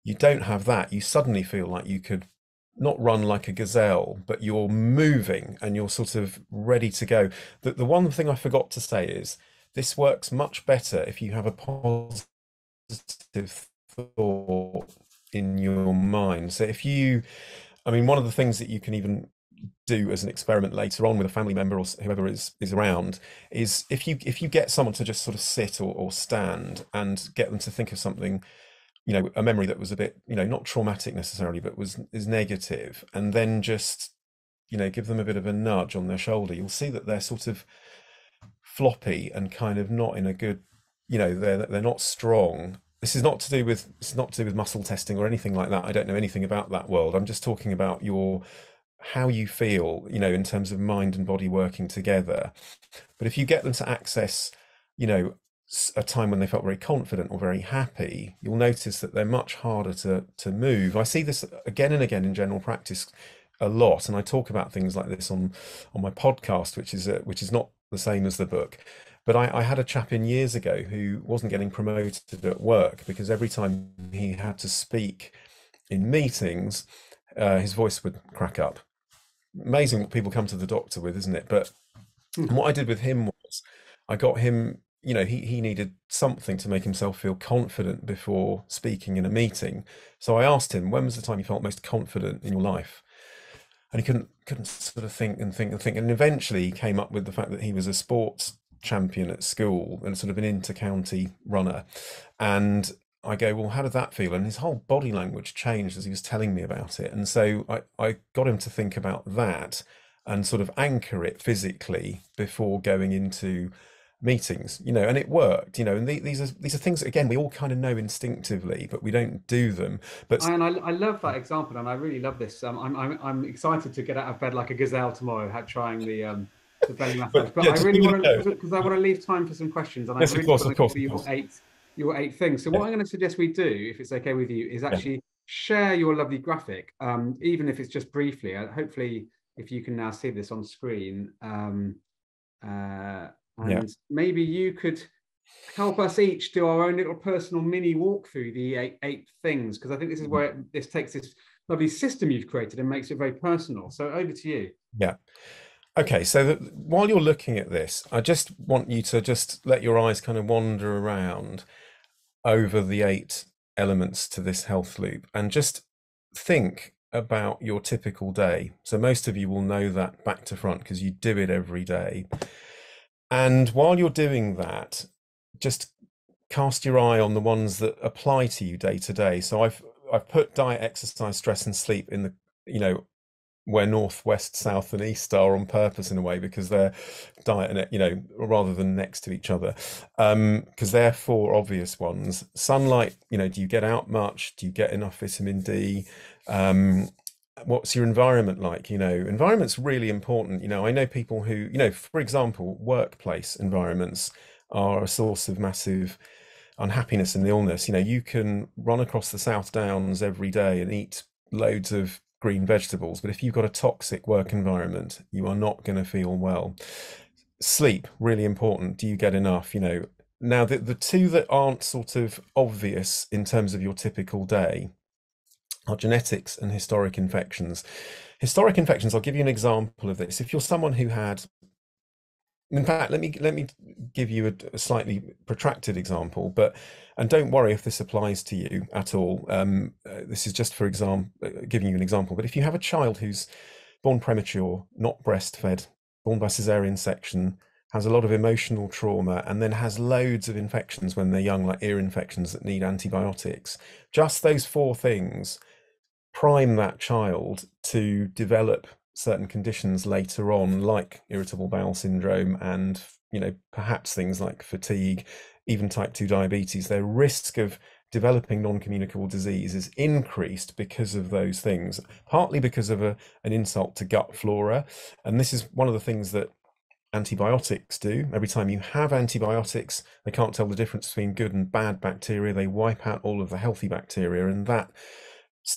You don't have that. You suddenly feel like you could not run like a gazelle, but you're moving and you're sort of ready to go. The one thing I forgot to say is this works much better if you have a positive thought in your mind. So one of the things that you can even do as an experiment later on with a family member or whoever is around is if you get someone to just sort of sit or stand and get them to think of something, a memory that was a bit, not traumatic necessarily, but is negative, and then just, give them a bit of a nudge on their shoulder, you'll see that they're sort of floppy and kind of not in a good, they're not strong. This is not to do with muscle testing or anything like that. I don't know anything about that world. I'm just talking about how you feel, in terms of mind and body working together. But if you get them to access, a time when they felt very confident or very happy, you'll notice that they're much harder to move. I see this again and again in general practice a lot, and I talk about things like this on my podcast, which is not the same as the book. But I had a chap in years ago who wasn't getting promoted at work because every time he had to speak in meetings, his voice would crack up. Amazing what people come to the doctor with, isn't it? But what I did with him was I got him, he needed something to make himself feel confident before speaking in a meeting. So I asked him, when was the time you felt most confident in your life? And he couldn't sort of think. And eventually he came up with the fact that he was a sports champion at school and sort of an inter-county runner. And I go, well, how did that feel? And his whole body language changed as he was telling me about it. And so I got him to think about that and sort of anchor it physically before going into meetings, and it worked, and these are things that, again, we all kind of know instinctively, but we don't do them. But and I love that example, and I really love this. I'm excited to get out of bed like a gazelle tomorrow, trying the belly massage. But I really want to, because I want to leave time for some questions, and yes, I really of course. Your 8 things. So what I'm going to suggest we do, if it's okay with you, is actually share your lovely graphic, even if it's just briefly. Hopefully, if you can now see this on screen, and maybe you could help us each do our own little personal mini walk through the eight things, because I think this is where this takes this lovely system you've created and makes it very personal. So over to you. Yeah. Okay, so while you're looking at this, I just want you to just let your eyes kind of wander around over the 8 elements to this health loop and just think about your typical day. So most of you will know that back to front because you do it every day. And while you're doing that, just cast your eye on the ones that apply to you day to day. So I've put diet, exercise, stress, and sleep in the, where north, west, south, and east are on purpose in a way, because they're diet and, rather than next to each other, because they're 4 obvious ones. Sunlight, do you get out much? Do you get enough vitamin D? What's your environment like? Environment's really important. I know people who, for example, workplace environments are a source of massive unhappiness and illness. You can run across the South Downs every day and eat loads of green vegetables, but if you've got a toxic work environment, you are not going to feel well. Sleep, really important. Do you get enough? Now the 2 that aren't sort of obvious in terms of your typical day are genetics and historic infections. Historic infections, I'll give you an example of this. If you're someone who had, in fact, let me give you a slightly protracted example, and don't worry if this applies to you at all. This is just for example, giving you an example. But if you have a child who's born premature, not breastfed, born by cesarean section, has a lot of emotional trauma, and then has loads of infections when they're young, like ear infections that need antibiotics. Just those four things prime that child to develop certain conditions later on, like irritable bowel syndrome and, perhaps things like fatigue, even type 2 diabetes. Their risk of developing non-communicable disease is increased because of those things, partly because of an insult to gut flora. And this is one of the things that antibiotics do. Every time you have antibiotics, they can't tell the difference between good and bad bacteria. They wipe out all of the healthy bacteria, and that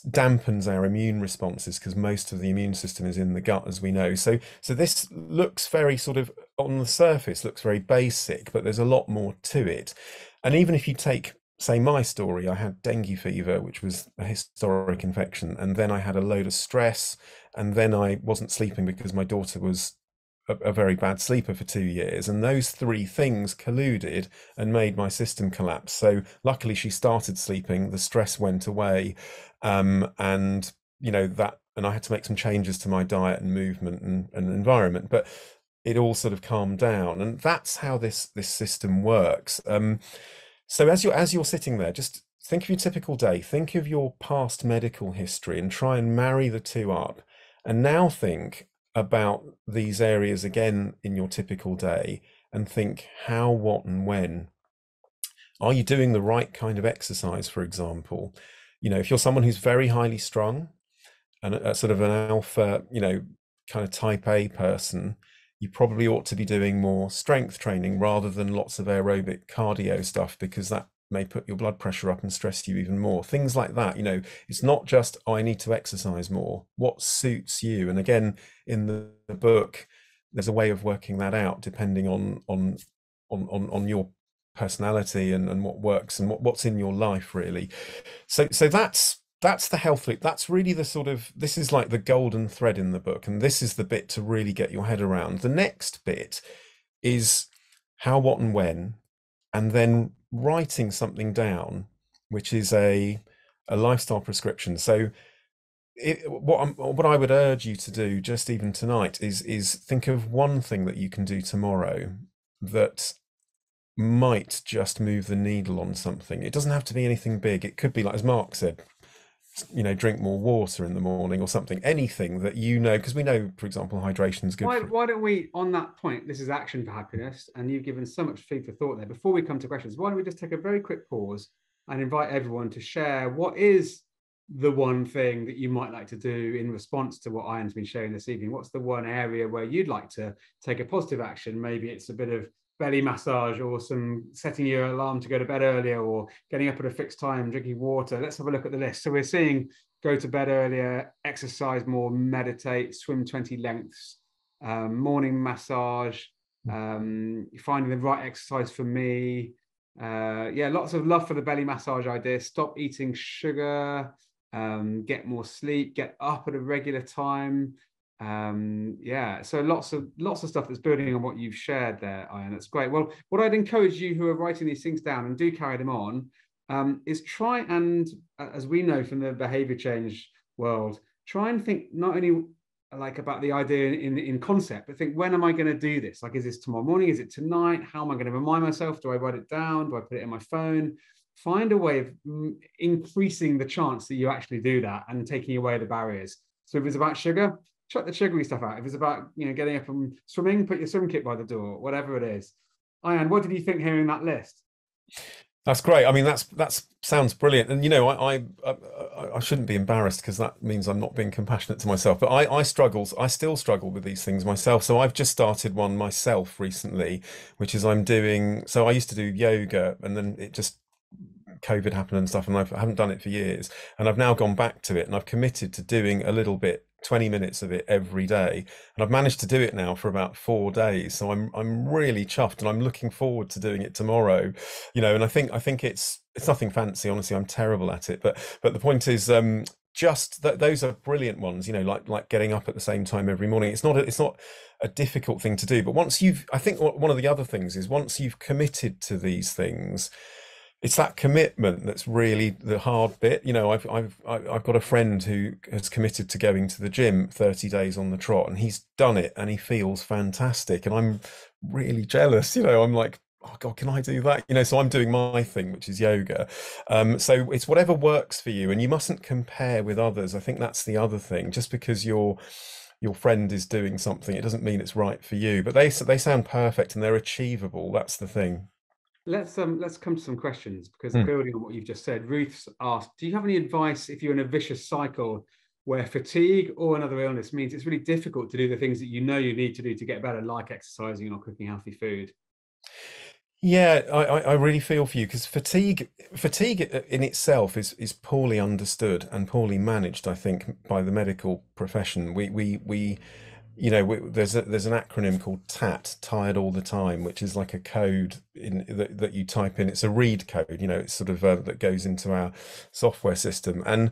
dampens our immune responses, because most of the immune system is in the gut, as we know. So this looks very sort of, on the surface, looks very basic, but there's a lot more to it. And even if you take, say, my story, I had dengue fever, which was a historic infection, and then I had a load of stress, and then I wasn't sleeping because my daughter was a very bad sleeper for 2 years, and those three things colluded and made my system collapse. So luckily she started sleeping, the stress went away, and I had to make some changes to my diet and movement and environment, but it all sort of calmed down. And that's how this system works. So as you're sitting there, just think of your typical day, think of your past medical history, and try and marry the two up. And now think about these areas again in your typical day, and think how, what, and when. Are you doing the right kind of exercise, for example? If you're someone who's very highly strung and a sort of an alpha, kind of type A person, you probably ought to be doing more strength training rather than lots of aerobic cardio stuff, because that may put your blood pressure up and stress you even more. Things like that. It's not just, oh, I need to exercise more. What suits you? And again, in the book, there's a way of working that out depending on your personality and what works and what's in your life, really. So that's the health loop. That's really the sort of, this is like the golden thread in the book, and this is the bit to really get your head around. The next bit is how, what, and when, and then writing something down, which is a lifestyle prescription. So what I would urge you to do, just even tonight, is think of one thing that you can do tomorrow that might just move the needle on something. It doesn't have to be anything big. It could be, like, as Mark said, drink more water in the morning or something. Anything that because we know, for example, hydration is good. Why don't we, on that point, this is Action for Happiness, and you've given so much food for thought there. Before we come to questions, why don't we just take a very quick pause and invite everyone to share what is the one thing that you might like to do in response to what Ayan's been sharing this evening? What's the one area where you'd like to take a positive action? Maybe it's a bit of belly massage, or some setting your alarm to go to bed earlier, or getting up at a fixed time, drinking water. Let's have a look at the list. So we're seeing go to bed earlier, exercise more, meditate, swim 20 lengths, morning massage, finding the right exercise for me. Lots of love for the belly massage idea. Stop eating sugar, get more sleep, get up at a regular time. So lots of stuff that's building on what you've shared there, Ayan. That's great. Well, what I'd encourage you who are writing these things down, and do carry them on, is try and, as we know from the behavior change world, try and think not only like about the idea in concept, but think, when am I going to do this? Like, is this tomorrow morning? Is it tonight? How am I going to remind myself? Do I write it down? Do I put it in my phone? Find a way of increasing the chance that you actually do that and taking away the barriers. So if it's about sugar, chuck the sugary stuff out. If it's about getting up and swimming, put your swim kit by the door, whatever it is. Ayan, what did you think hearing that list? That's great. I mean, that sounds brilliant. And I shouldn't be embarrassed, because that means I'm not being compassionate to myself. But I still struggle with these things myself. So I've just started one myself recently, which is so I used to do yoga, and then it just COVID happened and stuff, and I haven't done it for years. And I've now gone back to it, and I've committed to doing a little bit, 20 minutes of it every day, and I've managed to do it now for about 4 days. So I'm really chuffed, and I'm looking forward to doing it tomorrow. And I think it's nothing fancy. Honestly, I'm terrible at it, but the point is, just that those are brilliant ones. Like getting up at the same time every morning. It's not a difficult thing to do, but I think one of the other things is, once you've committed to these things, it's that commitment that's really the hard bit. You know, I've got a friend who has committed to going to the gym 30 days on the trot, and he's done it and he feels fantastic. And I'm really jealous. You know, I'm like, oh God, can I do that? You know, so I'm doing my thing, which is yoga. So it's whatever works for you, and you mustn't compare with others. I think that's the other thing. Just because your friend is doing something, it doesn't mean it's right for you. But they sound perfect and they're achievable. That's the thing. Let's come to some questions, because Hmm. building on what you've just said, Ruth's asked, do you have any advice if you're in a vicious cycle where fatigue or another illness means it's really difficult to do the things that you know you need to do to get better, like exercising or cooking healthy food? Yeah, I really feel for you because fatigue in itself is poorly understood and poorly managed, I think, by the medical profession. There's an acronym called TAT, tired all the time, which is like a code that you type in. It's a read code, you know, it's sort of that goes into our software system. And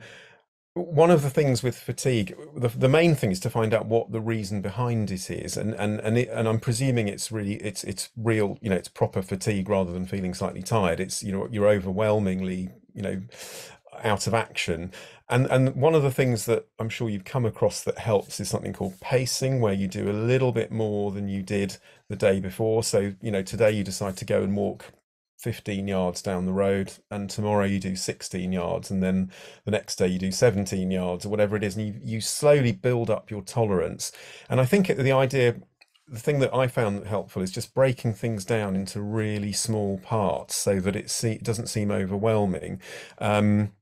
one of the things with fatigue, the main thing is to find out what the reason behind it is, and I'm presuming it's real, you know, it's proper fatigue rather than feeling slightly tired. It's, you know, you're overwhelmingly, you know, out of action. And one of the things that I'm sure you've come across that helps is something called pacing, where you do a little bit more than you did the day before. So, you know, today you decide to go and walk 15 yards down the road, and tomorrow you do 16 yards, and then the next day you do 17 yards or whatever it is, and you slowly build up your tolerance. And I think the thing that I found helpful is just breaking things down into really small parts so that it doesn't seem overwhelming. Um,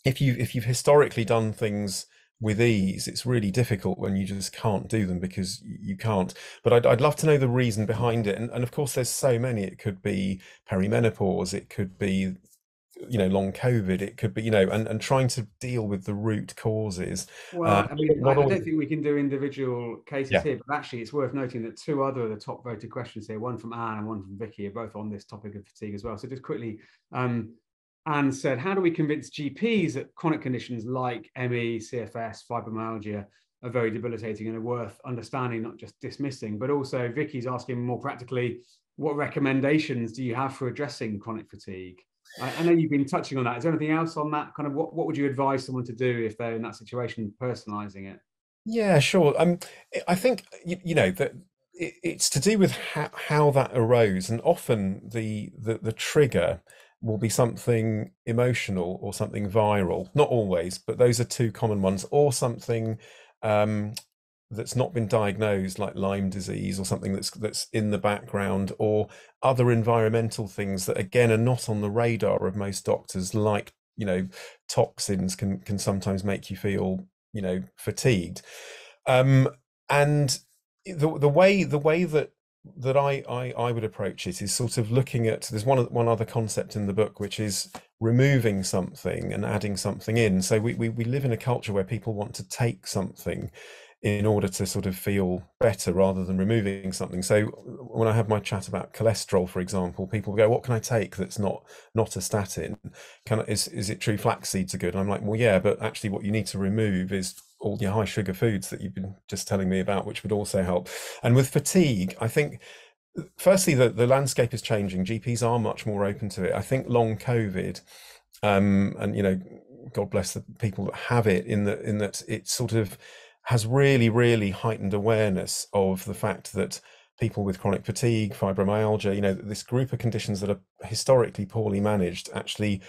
if you've historically done things with ease, it's really difficult when you just can't do them because you can't. But I'd love to know the reason behind it. And of course, there's so many. It could be perimenopause, it could be, you know, long COVID, it could be, you know, and trying to deal with the root causes. Well, I mean, Not I always. don't think we can do individual cases Yeah. here, but actually, it's worth noting that two other of the top voted questions here, one from Anne and one from Vicky, are both on this topic of fatigue as well. So just quickly, Anne said, how do we convince GPs that chronic conditions like ME, CFS, fibromyalgia are very debilitating and are worth understanding, not just dismissing? But also, Vicky's asking more practically, what recommendations do you have for addressing chronic fatigue? I know you've been touching on that. Is there anything else on that? Kind of what would you advise someone to do if they're in that situation, personalizing it? Yeah, sure. I think you know that it's to do with how that arose, and often the trigger will be something emotional or something viral. Not always, but those are two common ones, or something um, that's not been diagnosed, like Lyme disease, or something that's in the background, or other environmental things that again are not on the radar of most doctors, like, you know, toxins can sometimes make you feel, you know, fatigued. And the way that I would approach it is sort of looking at, there's one other concept in the book, which is removing something and adding something in. So we live in a culture where people want to take something in order to sort of feel better rather than removing something. So when I have my chat about cholesterol, for example, people go, what can I take that's not a statin? Is it true flax seeds are good? And I'm like, well, yeah, but actually what you need to remove is all your high sugar foods that you've been just telling me about, which would also help. And with fatigue, I think firstly the landscape is changing. GPs are much more open to it. I think long COVID, and you know, God bless the people that have it, in that it sort of has really heightened awareness of the fact that people with chronic fatigue, fibromyalgia, you know, this group of conditions that are historically poorly managed, actually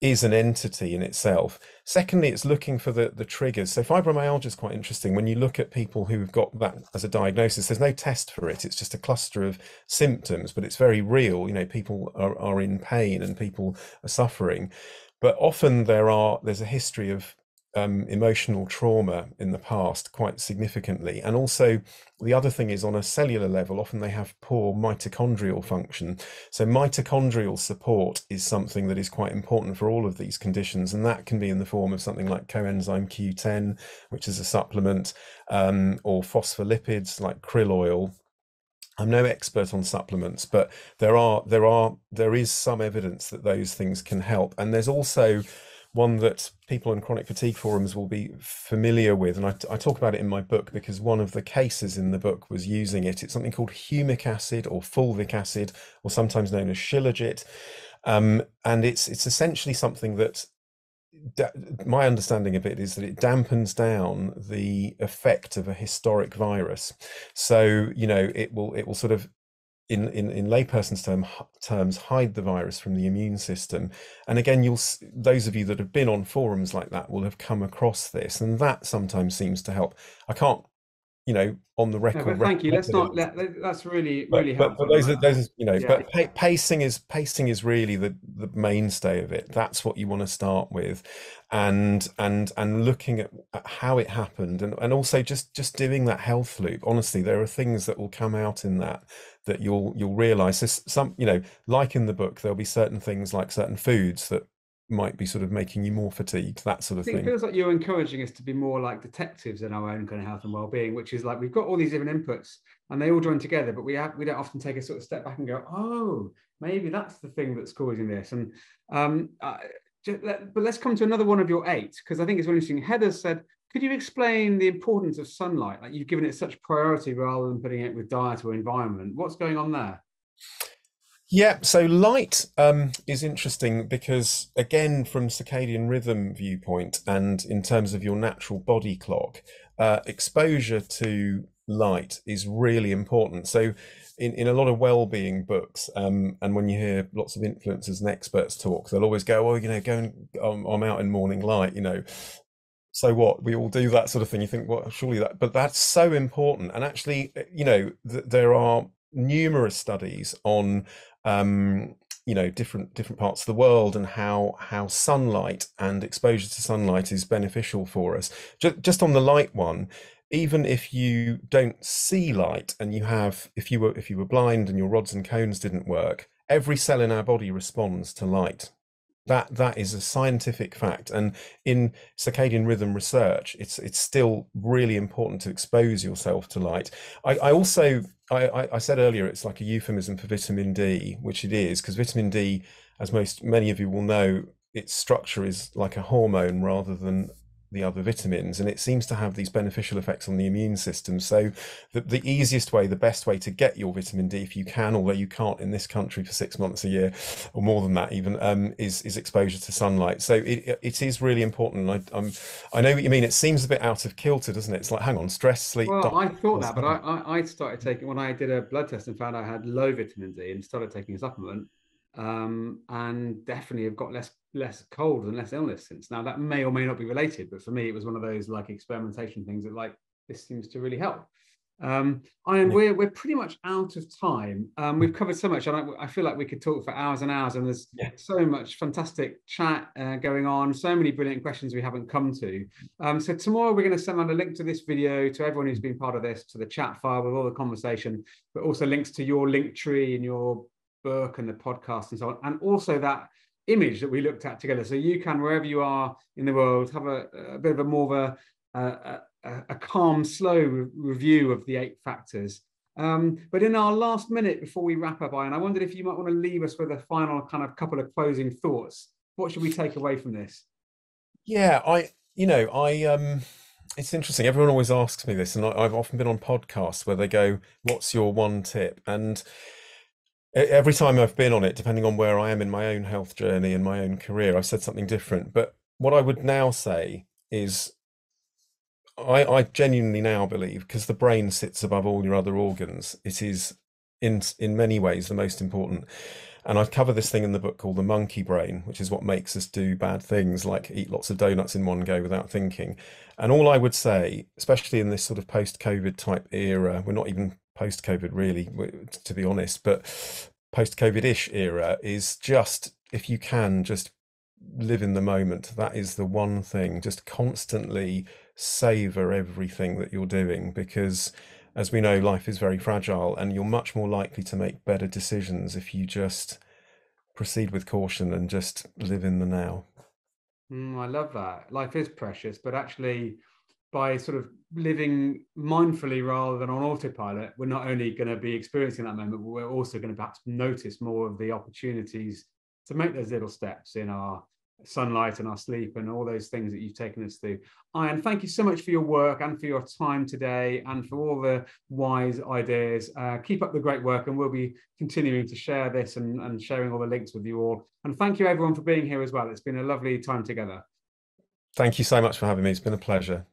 is an entity in itself. Secondly, it's looking for the triggers. So fibromyalgia is quite interesting. When you look at people who've got that as a diagnosis, there's no test for it. It's just a cluster of symptoms, but it's very real. You know, people are in pain and people are suffering. But often there's a history of emotional trauma in the past, quite significantly. And also the other thing is, on a cellular level, often they have poor mitochondrial function. So mitochondrial support is something that is quite important for all of these conditions, and that can be in the form of something like coenzyme Q10, which is a supplement, or phospholipids like krill oil. I'm no expert on supplements, but there is some evidence that those things can help. And there's also one that people in chronic fatigue forums will be familiar with, and I talk about it in my book because one of the cases in the book was using it. It's something called humic acid or fulvic acid, or sometimes known as shilajit. And it's essentially something that my understanding of it is that it dampens down the effect of a historic virus. So, it will sort of in layperson's terms hide the virus from the immune system. And again, those of you that have been on forums like that will have come across this, and that sometimes seems to help. I can't, on the No, record but thank you. Let's recommend not it. that's really But really but helpful. those are Yeah. but pacing is really the mainstay of it. That's what you want to start with, and looking at how it happened, and also just doing that health loop. Honestly, there are things that will come out in that you'll realize. Some, like in the book, there'll be certain things like certain foods that might be sort of making you more fatigued, that sort I of think it thing. feels like you're encouraging us to be more like detectives in our own kind of health and well-being, which is like we've got all these different inputs and they all join together, but we don't often take a sort of step back and go, oh, maybe that's the thing that's causing this. And but let's come to another one of your 8, because I think it's really interesting. Heather said, could you explain the importance of sunlight? Like, you've given it such priority rather than putting it with diet or environment. What's going on there? Yeah, so light is interesting because, again, from circadian rhythm viewpoint and in terms of your natural body clock, exposure to light is really important. So, in a lot of well-being books, and when you hear lots of influencers and experts talk, they'll always go, "Well, go and I'm out in morning light, so what, we all do that sort of thing." You think, well, surely but that's so important. And actually, there are numerous studies on different parts of the world and how sunlight and exposure to sunlight is beneficial for us. Just on the light one, even if you don't see light and if you were blind and your rods and cones didn't work, every cell in our body responds to light. That is a scientific fact, and in circadian rhythm research, it's still really important to expose yourself to light. I also I said earlier it's like a euphemism for vitamin D, which it is, because vitamin D, as many of you will know, its structure is like a hormone rather than the other vitamins, and it seems to have these beneficial effects on the immune system. So the easiest way, the best way to get your vitamin D, if you can, although you can't in this country for 6 months a year or more than that even, is exposure to sunlight. So it is really important. I know what you mean. It seems a bit out of kilter, doesn't it? It's like, hang on, stress, sleep, Well, diet, I thought that, but I started taking, when I did a blood test and found I had low vitamin D and started taking a supplement, and definitely have got less cold and less illness since. Now that may or may not be related, but for me it was one of those like experimentation things that like this seems to really help. And we're pretty much out of time. We've covered so much, and I feel like we could talk for hours and hours. And there's yeah. so much fantastic chat going on, so many brilliant questions we haven't come to. So tomorrow we're going to send out a link to this video to everyone who's been part of this, to the chat file with all the conversation, but also links to your link tree and your book and the podcast and so on, and also that image that we looked at together. So you can, wherever you are in the world, have a bit of a more of a calm, slow review of the 8 factors. But in our last minute before we wrap up, Ayan, I wondered if you might want to leave us with a final kind of couple of closing thoughts. What should we take away from this? Yeah, it's interesting. Everyone always asks me this, and I've often been on podcasts where they go, "What's your one tip?" And every time I've been on it, depending on where I am in my own health journey and my own career, I've said something different. But what I would now say is, I genuinely now believe, because the brain sits above all your other organs, it is in many ways the most important. And I've covered this thing in the book called the monkey brain, which is what makes us do bad things like eat lots of donuts in one go without thinking. And all I would say, especially in this sort of post-COVID type era, we're not even post-COVID really, to be honest, but post-COVID-ish era, is just, if you can, just live in the moment. That is the one thing. Just constantly savor everything that you're doing, because as we know, life is very fragile, and you're much more likely to make better decisions if you just proceed with caution and just live in the now. I love that. Life is precious, but actually, by sort of living mindfully rather than on autopilot, we're not only going to be experiencing that moment, but we're also going to perhaps notice more of the opportunities to make those little steps in our sunlight and our sleep and all those things that you've taken us through. Ayan, thank you so much for your work and for your time today and for all the wise ideas. Keep up the great work, and we'll be continuing to share this and sharing all the links with you all. And thank you everyone for being here as well. It's been a lovely time together. Thank you so much for having me. It's been a pleasure.